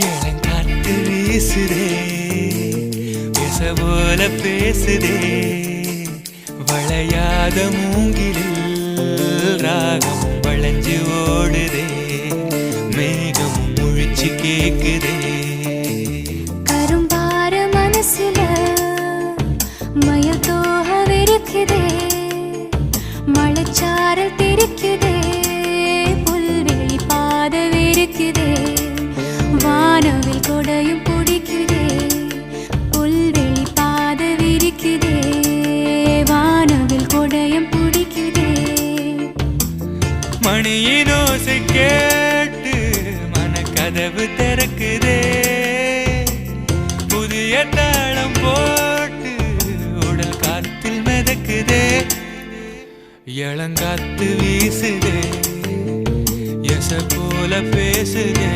இளங்காத்து வீசுதே பேச போல பேசுதே வளையாத மூங்கிலில் ராகம் வளைஞ்சு ஓடுதே மேகம் முழிச்சு கேக்குதே கரும்பார மனசுல மயில் தோகவிருக்குதே மழைச்சாரல் தெரிக்குதே புல்வெளி பாதவிருக்குதே வானவில் கொடையும் பிடிக்குதே புல்வெளி பாதவிருக்குதே வானவில் கொடையும் பிடிக்குதே மணியின் ஓசை கேட்டு மனக்கதவு திறக்குதே புதிய தாளம் போட்டு உடல் காத்தில் மிதக்குதே இளங்காத்து வீசுதே எச போல பேசுதே